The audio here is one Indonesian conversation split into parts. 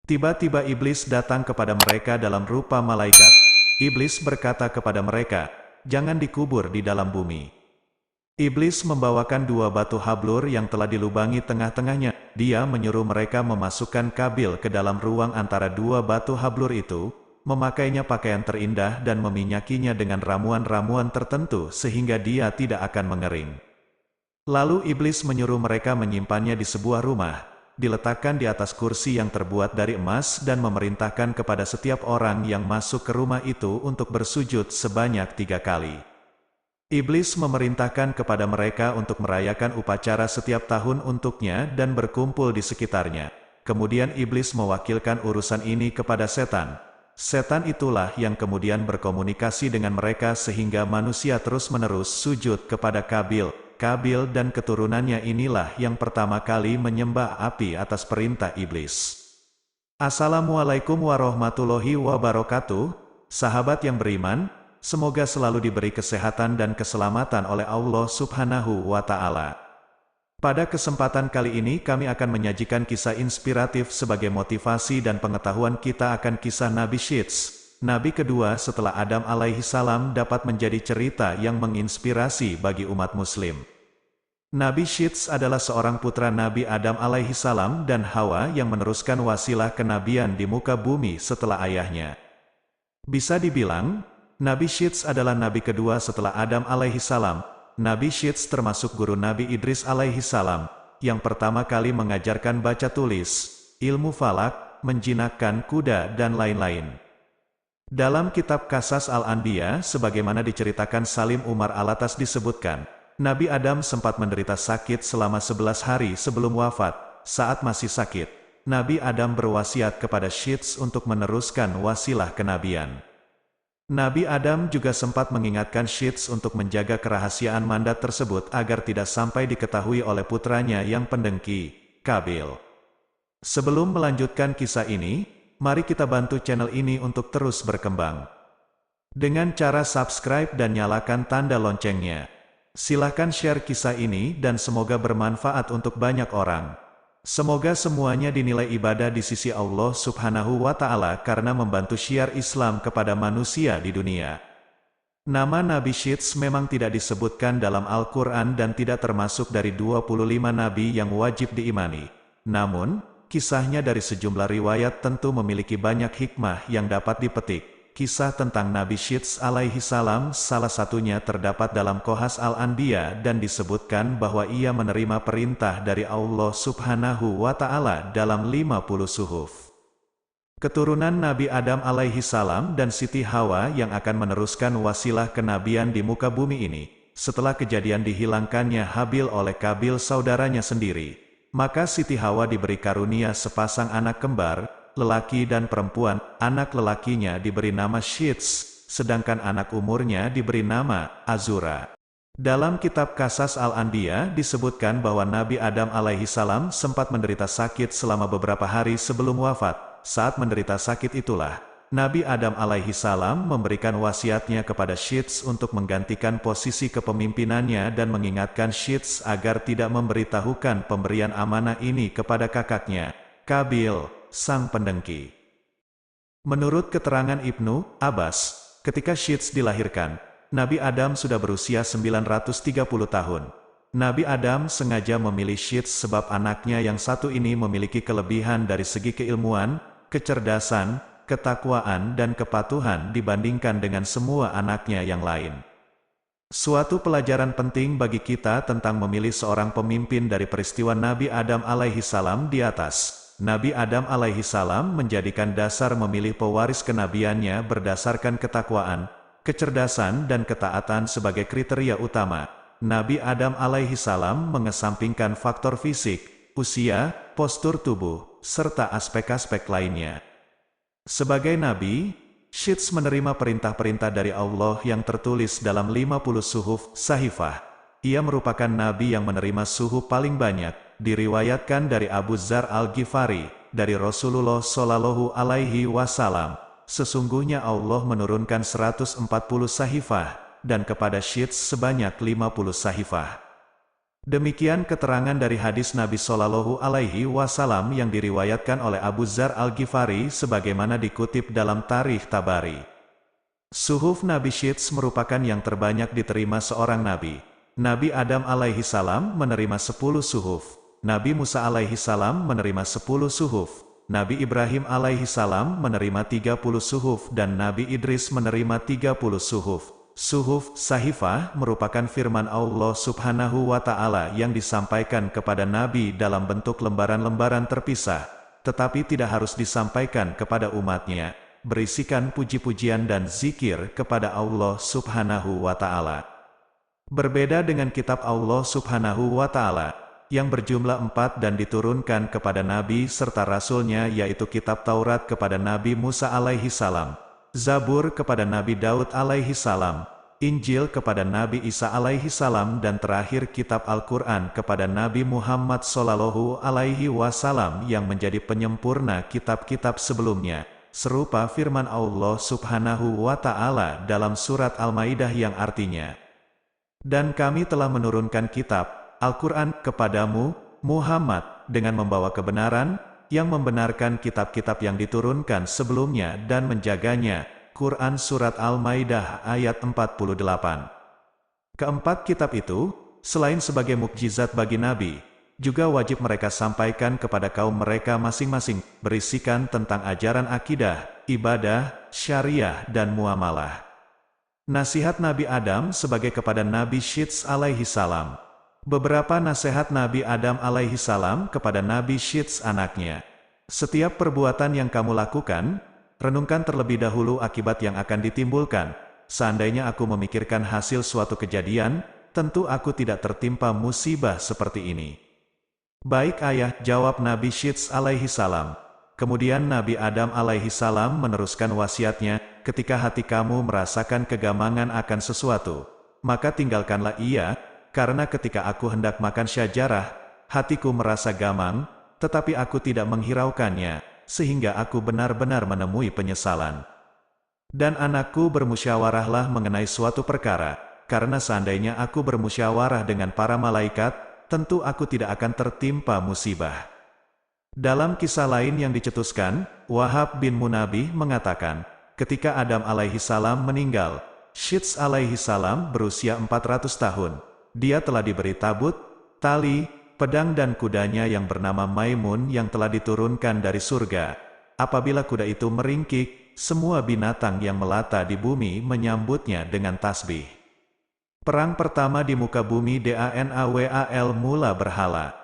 Tiba-tiba iblis datang kepada mereka dalam rupa malaikat. Iblis berkata kepada mereka, "Jangan dikubur di dalam bumi." Iblis membawakan dua batu hablur yang telah dilubangi tengah-tengahnya. Dia menyuruh mereka memasukkan Kabil ke dalam ruang antara dua batu hablur itu, memakainya pakaian terindah dan meminyakinya dengan ramuan-ramuan tertentu sehingga dia tidak akan mengering. Lalu iblis menyuruh mereka menyimpannya di sebuah rumah, diletakkan di atas kursi yang terbuat dari emas dan memerintahkan kepada setiap orang yang masuk ke rumah itu untuk bersujud sebanyak 3 kali. Iblis memerintahkan kepada mereka untuk merayakan upacara setiap tahun untuknya dan berkumpul di sekitarnya. Kemudian iblis mewakilkan urusan ini kepada setan. Setan itulah yang kemudian berkomunikasi dengan mereka sehingga manusia terus-menerus sujud kepada Kabil. Kabil dan keturunannya inilah yang pertama kali menyembah api atas perintah iblis. Assalamualaikum warahmatullahi wabarakatuh, sahabat yang beriman. Semoga selalu diberi kesehatan dan keselamatan oleh Allah Subhanahu wa Ta'ala. Pada kesempatan kali ini kami akan menyajikan kisah inspiratif sebagai motivasi dan pengetahuan kita akan kisah Nabi Syits, Nabi kedua setelah Adam alaihi salam, dapat menjadi cerita yang menginspirasi bagi umat Muslim. Nabi Syits adalah seorang putra Nabi Adam alaihi salam dan Hawa yang meneruskan wasilah kenabian di muka bumi setelah ayahnya. Bisa dibilang, Nabi Syits adalah nabi kedua setelah Adam alaihi salam. Nabi Syits termasuk guru Nabi Idris alaihi salam, yang pertama kali mengajarkan baca tulis, ilmu falak, menjinakkan kuda dan lain-lain. Dalam kitab Qasas Al-Anbiya sebagaimana diceritakan Salim Umar Alatas disebutkan, Nabi Adam sempat menderita sakit selama 11 hari sebelum wafat. Saat masih sakit, Nabi Adam berwasiat kepada Syits untuk meneruskan wasilah kenabian. Nabi Adam juga sempat mengingatkan Syits untuk menjaga kerahasiaan mandat tersebut agar tidak sampai diketahui oleh putranya yang pendengki, Kabil. Sebelum melanjutkan kisah ini, mari kita bantu channel ini untuk terus berkembang. Dengan cara subscribe dan nyalakan tanda loncengnya. Silahkan share kisah ini dan semoga bermanfaat untuk banyak orang. Semoga semuanya dinilai ibadah di sisi Allah Subhanahu wa Ta'ala karena membantu syiar Islam kepada manusia di dunia. Nama Nabi Syits memang tidak disebutkan dalam Al-Quran dan tidak termasuk dari 25 nabi yang wajib diimani. Namun, kisahnya dari sejumlah riwayat tentu memiliki banyak hikmah yang dapat dipetik. Kisah tentang Nabi Syits alaihi salam salah satunya terdapat dalam Qasas Al-Anbiya dan disebutkan bahwa ia menerima perintah dari Allah Subhanahu wa Ta'ala dalam 50 suhuf. Keturunan Nabi Adam alaihi salam dan Siti Hawa yang akan meneruskan wasilah kenabian di muka bumi ini, setelah kejadian dihilangkannya Habil oleh Kabil saudaranya sendiri, maka Siti Hawa diberi karunia sepasang anak kembar, lelaki dan perempuan. Anak lelakinya diberi nama Syits, sedangkan anak umurnya diberi nama Azura. Dalam kitab Qasas Al-Anbiya disebutkan bahwa Nabi Adam alaihi salam sempat menderita sakit selama beberapa hari sebelum wafat. Saat menderita sakit itulah, Nabi Adam alaihi salam memberikan wasiatnya kepada Syits untuk menggantikan posisi kepemimpinannya dan mengingatkan Syits agar tidak memberitahukan pemberian amanah ini kepada kakaknya, Kabil, sang pendengki. Menurut keterangan Ibnu Abbas, ketika Syits dilahirkan, Nabi Adam sudah berusia 930 tahun. Nabi Adam sengaja memilih Syits sebab anaknya yang satu ini memiliki kelebihan dari segi keilmuan, kecerdasan, ketakwaan dan kepatuhan dibandingkan dengan semua anaknya yang lain. Suatu pelajaran penting bagi kita tentang memilih seorang pemimpin dari peristiwa Nabi Adam alaihi salam di atas. Nabi Adam alaihi salam menjadikan dasar memilih pewaris kenabiannya berdasarkan ketakwaan, kecerdasan dan ketaatan sebagai kriteria utama. Nabi Adam alaihi salam mengesampingkan faktor fisik, usia, postur tubuh, serta aspek-aspek lainnya. Sebagai nabi, Syits menerima perintah-perintah dari Allah yang tertulis dalam 50 suhuf sahifah. Ia merupakan nabi yang menerima suhuf paling banyak. Diriwayatkan dari Abu Dzar Al-Ghifari, dari Rasulullah Shallallahu alaihi wasallam, sesungguhnya Allah menurunkan 140 sahifah, dan kepada Syits sebanyak 50 sahifah. Demikian keterangan dari hadis Nabi Shallallahu Alaihi Wasallam yang diriwayatkan oleh Abu Dzar Al-Ghifari sebagaimana dikutip dalam Tarikh Tabari. Suhuf Nabi Syits merupakan yang terbanyak diterima seorang Nabi. Nabi Adam alaihi salam menerima 10 suhuf. Nabi Musa alaihi salam menerima 10 suhuf. Nabi Ibrahim alaihi salam menerima 30 suhuf dan Nabi Idris menerima 30 suhuf. Suhuf Sahifah merupakan firman Allah Subhanahu wa Ta'ala yang disampaikan kepada Nabi dalam bentuk lembaran-lembaran terpisah, tetapi tidak harus disampaikan kepada umatnya, berisikan puji-pujian dan zikir kepada Allah Subhanahu wa Ta'ala. Berbeda dengan kitab Allah Subhanahu wa Ta'ala, yang berjumlah 4 dan diturunkan kepada Nabi serta Rasulnya, yaitu kitab Taurat kepada Nabi Musa alaihi salam, Zabur kepada Nabi Daud alaihi salam, Injil kepada Nabi Isa alaihi salam, dan terakhir kitab Al-Quran kepada Nabi Muhammad Shallallahu alaihi wasallam yang menjadi penyempurna kitab-kitab sebelumnya, serupa firman Allah Subhanahu wa Ta'ala dalam surat Al-Maidah yang artinya, "Dan kami telah menurunkan kitab Al-Quran kepadamu, Muhammad, dengan membawa kebenaran, yang membenarkan kitab-kitab yang diturunkan sebelumnya dan menjaganya." Quran Surat Al-Maidah ayat 48. Keempat kitab itu, selain sebagai mukjizat bagi Nabi, juga wajib mereka sampaikan kepada kaum mereka masing-masing, berisikan tentang ajaran akidah, ibadah, syariah, dan muamalah. Nasihat Nabi Adam sebagai kepada Nabi Syits alaihi salam. Beberapa nasihat Nabi Adam alaihi salam kepada Nabi Syits anaknya. Setiap perbuatan yang kamu lakukan, renungkan terlebih dahulu akibat yang akan ditimbulkan. Seandainya aku memikirkan hasil suatu kejadian, tentu aku tidak tertimpa musibah seperti ini. Baik ayah, jawab Nabi Syits alaihi salam. Kemudian Nabi Adam alaihi salam meneruskan wasiatnya, ketika hati kamu merasakan kegamangan akan sesuatu, maka tinggalkanlah ia, karena ketika aku hendak makan syajarah, hatiku merasa gamang, tetapi aku tidak menghiraukannya, sehingga aku benar-benar menemui penyesalan. Dan anakku, bermusyawarahlah mengenai suatu perkara, karena seandainya aku bermusyawarah dengan para malaikat, tentu aku tidak akan tertimpa musibah. Dalam kisah lain yang dicetuskan, Wahab bin Munabih mengatakan, ketika Adam alaihi salam meninggal, Syits alaihi salam berusia 400 tahun. Dia telah diberi tabut, tali, pedang dan kudanya yang bernama Maimun yang telah diturunkan dari surga. Apabila kuda itu meringkik, semua binatang yang melata di bumi menyambutnya dengan tasbih. Perang pertama di muka bumi Danawal mula berhala.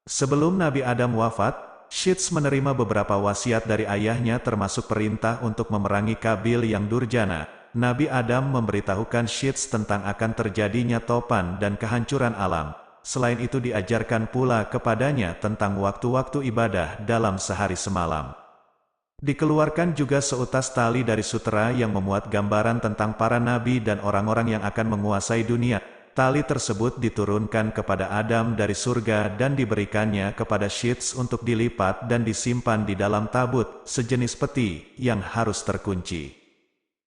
Sebelum Nabi Adam wafat, Syits menerima beberapa wasiat dari ayahnya termasuk perintah untuk memerangi Kabil yang durjana. Nabi Adam memberitahukan Syits tentang akan terjadinya topan dan kehancuran alam. Selain itu diajarkan pula kepadanya tentang waktu-waktu ibadah dalam sehari semalam. Dikeluarkan juga seutas tali dari sutera yang memuat gambaran tentang para nabi dan orang-orang yang akan menguasai dunia. Tali tersebut diturunkan kepada Adam dari surga dan diberikannya kepada Syits untuk dilipat dan disimpan di dalam tabut, sejenis peti, yang harus terkunci.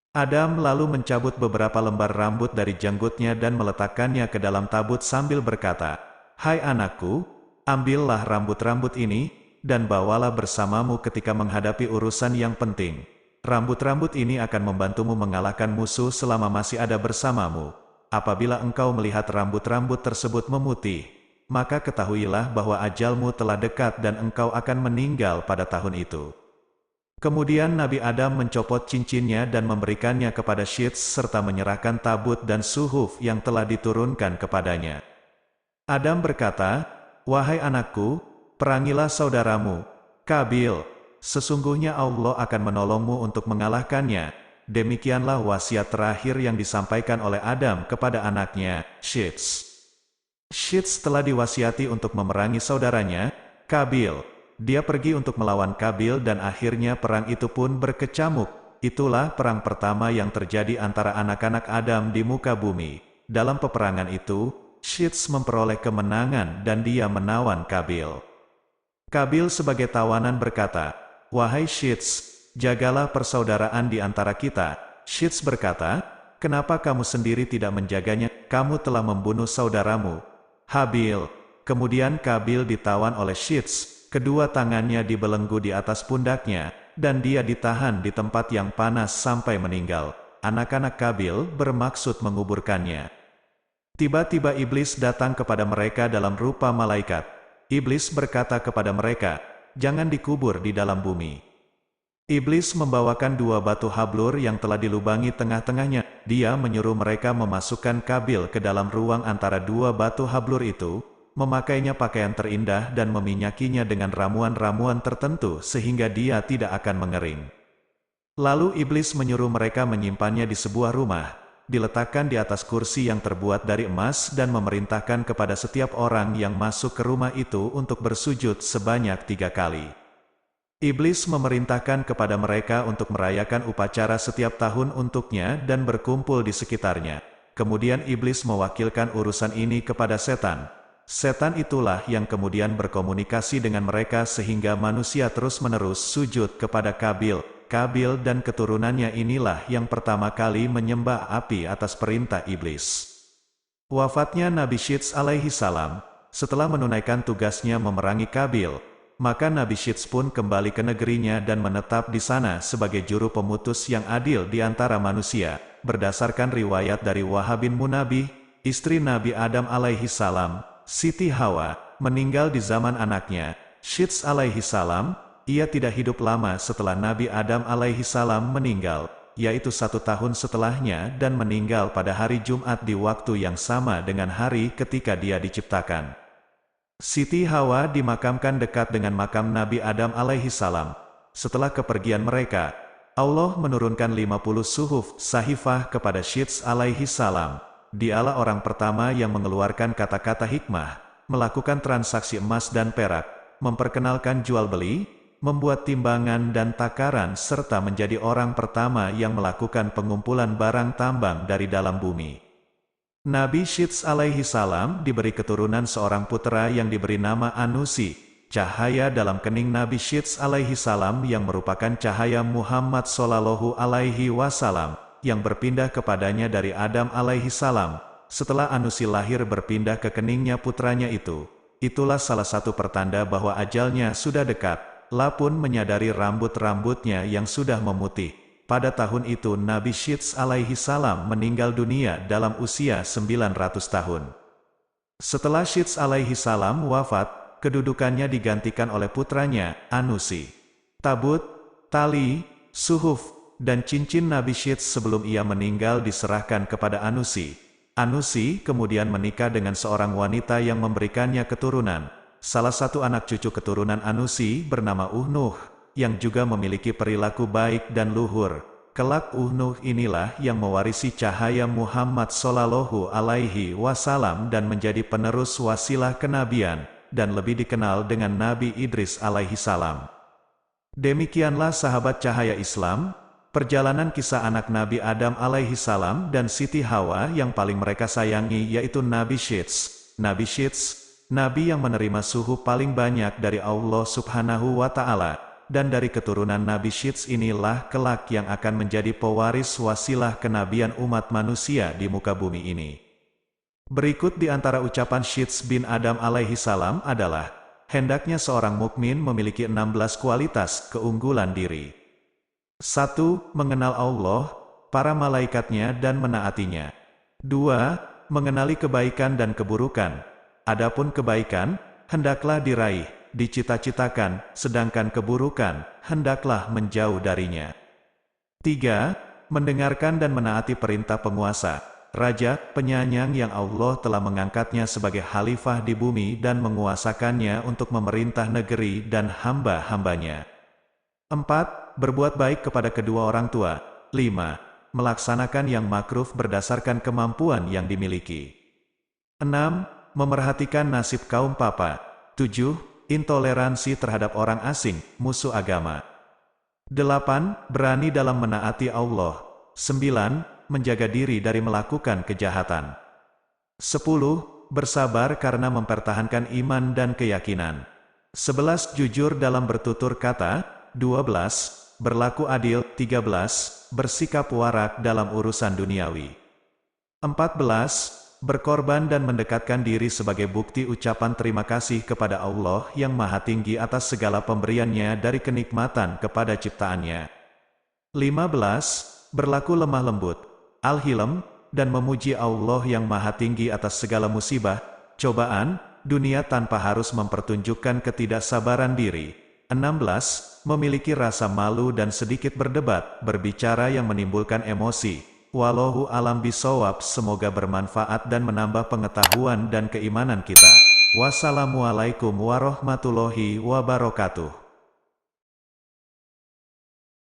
Adam lalu mencabut beberapa lembar rambut dari janggutnya dan meletakkannya ke dalam tabut sambil berkata, "Hai anakku, ambillah rambut-rambut ini, dan bawalah bersamamu ketika menghadapi urusan yang penting. Rambut-rambut ini akan membantumu mengalahkan musuh selama masih ada bersamamu. Apabila engkau melihat rambut-rambut tersebut memutih, maka ketahuilah bahwa ajalmu telah dekat dan engkau akan meninggal pada tahun itu." Kemudian Nabi Adam mencopot cincinnya dan memberikannya kepada Syits serta menyerahkan tabut dan suhuf yang telah diturunkan kepadanya. Adam berkata, "Wahai anakku, perangilah saudaramu, Kabil. Sesungguhnya Allah akan menolongmu untuk mengalahkannya." Demikianlah wasiat terakhir yang disampaikan oleh Adam kepada anaknya, Syits. Syits telah diwasiati untuk memerangi saudaranya, Kabil. Dia pergi untuk melawan Kabil dan akhirnya perang itu pun berkecamuk. Itulah perang pertama yang terjadi antara anak-anak Adam di muka bumi. Dalam peperangan itu, Syits memperoleh kemenangan dan dia menawan Kabil. Kabil sebagai tawanan berkata, "Wahai Syits, jagalah persaudaraan di antara kita." Syits berkata, "Kenapa kamu sendiri tidak menjaganya? Kamu telah membunuh saudaramu." Habil. Kemudian Kabil ditawan oleh Shits, kedua tangannya dibelenggu di atas pundaknya, dan dia ditahan di tempat yang panas sampai meninggal. Anak-anak Kabil bermaksud menguburkannya. Tiba-tiba iblis datang kepada mereka dalam rupa malaikat. Iblis berkata kepada mereka, "Jangan dikubur di dalam bumi." Iblis membawakan dua batu hablur yang telah dilubangi tengah-tengahnya. Dia menyuruh mereka memasukkan Kabil ke dalam ruang antara dua batu hablur itu, memakainya pakaian terindah dan meminyakinya dengan ramuan-ramuan tertentu sehingga dia tidak akan mengering. Lalu iblis menyuruh mereka menyimpannya di sebuah rumah, diletakkan di atas kursi yang terbuat dari emas dan memerintahkan kepada setiap orang yang masuk ke rumah itu untuk bersujud sebanyak 3 kali. Iblis memerintahkan kepada mereka untuk merayakan upacara setiap tahun untuknya dan berkumpul di sekitarnya. Kemudian iblis mewakilkan urusan ini kepada setan. Setan itulah yang kemudian berkomunikasi dengan mereka sehingga manusia terus-menerus sujud kepada Kabil. Kabil dan keturunannya inilah yang pertama kali menyembah api atas perintah iblis. Wafatnya Nabi Syits alaihi salam, setelah menunaikan tugasnya memerangi Kabil, maka Nabi Syits pun kembali ke negerinya dan menetap di sana sebagai juru pemutus yang adil di antara manusia. Berdasarkan riwayat dari Wahab bin Munabih, istri Nabi Adam alaihi salam, Siti Hawa, meninggal di zaman anaknya, Syits alaihi salam. Ia tidak hidup lama setelah Nabi Adam alaihi salam meninggal, yaitu 1 tahun setelahnya dan meninggal pada hari Jumat di waktu yang sama dengan hari ketika dia diciptakan. Siti Hawa dimakamkan dekat dengan makam Nabi Adam alaihi salam. Setelah kepergian mereka, Allah menurunkan 50 suhuf sahifah kepada Syits alaihi salam. Dialah orang pertama yang mengeluarkan kata-kata hikmah, melakukan transaksi emas dan perak, memperkenalkan jual beli, membuat timbangan dan takaran serta menjadi orang pertama yang melakukan pengumpulan barang tambang dari dalam bumi. Nabi Syits alaihi salam diberi keturunan seorang putera yang diberi nama Anusi, cahaya dalam kening Nabi Syits alaihi salam yang merupakan cahaya Muhammad sallallahu alaihi wasallam, yang berpindah kepadanya dari Adam alaihi salam. Setelah Anusi lahir berpindah ke keningnya putranya itu. Itulah salah satu pertanda bahwa ajalnya sudah dekat. La pun menyadari rambut-rambutnya yang sudah memutih. Pada tahun itu Nabi Syits alaihi salam meninggal dunia dalam usia 900 tahun. Setelah Syits alaihi salam wafat, kedudukannya digantikan oleh putranya, Anusi. Tabut, tali, suhuf, dan cincin Nabi Syits sebelum ia meninggal diserahkan kepada Anusi. Anusi kemudian menikah dengan seorang wanita yang memberikannya keturunan. Salah satu anak cucu keturunan Anusi bernama Uhnuh, yang juga memiliki perilaku baik dan luhur. Kelak Uhnuh inilah yang mewarisi cahaya Muhammad sallallahu alaihi wasallam dan menjadi penerus wasilah kenabian, dan lebih dikenal dengan Nabi Idris alaihi salam. Demikianlah sahabat cahaya Islam, perjalanan kisah anak Nabi Adam alaihi salam dan Siti Hawa yang paling mereka sayangi yaitu Nabi Syits. Nabi Syits, Nabi yang menerima suhu paling banyak dari Allah subhanahu wa ta'ala, dan dari keturunan Nabi Syits inilah kelak yang akan menjadi pewaris wasilah kenabian umat manusia di muka bumi ini. Berikut di antara ucapan Syits bin Adam alaihi salam adalah, hendaknya seorang mukmin memiliki 16 kualitas keunggulan diri. 1. Mengenal Allah, para malaikatnya dan menaatinya. 2. Mengenali kebaikan dan keburukan. Adapun kebaikan, hendaklah diraih, dicita-citakan, sedangkan keburukan, hendaklah menjauh darinya. 3. Mendengarkan dan menaati perintah penguasa, raja, penyayang yang Allah telah mengangkatnya sebagai khalifah di bumi dan menguasakannya untuk memerintah negeri dan hamba-hambanya. 4. Berbuat baik kepada kedua orang tua. 5. Melaksanakan yang makruf berdasarkan kemampuan yang dimiliki. 6. Memerhatikan nasib kaum papa. 7. Intoleransi terhadap orang asing, musuh agama. 8. Berani dalam menaati Allah. 9. Menjaga diri dari melakukan kejahatan. 10. Bersabar karena mempertahankan iman dan keyakinan. 11. Jujur dalam bertutur kata. 12. Berlaku adil. 13. Bersikap warak dalam urusan duniawi. 14. berkorban dan mendekatkan diri sebagai bukti ucapan terima kasih kepada Allah yang Maha Tinggi atas segala pemberiannya dari kenikmatan kepada ciptaannya. 15. Berlaku lemah lembut, al-hilm, dan memuji Allah yang Maha Tinggi atas segala musibah, cobaan, dunia tanpa harus mempertunjukkan ketidaksabaran diri. 16. Memiliki rasa malu dan sedikit berdebat, berbicara yang menimbulkan emosi. Wallahu alam bisawab, semoga bermanfaat dan menambah pengetahuan dan keimanan kita. Wassalamualaikum warahmatullahi wabarakatuh.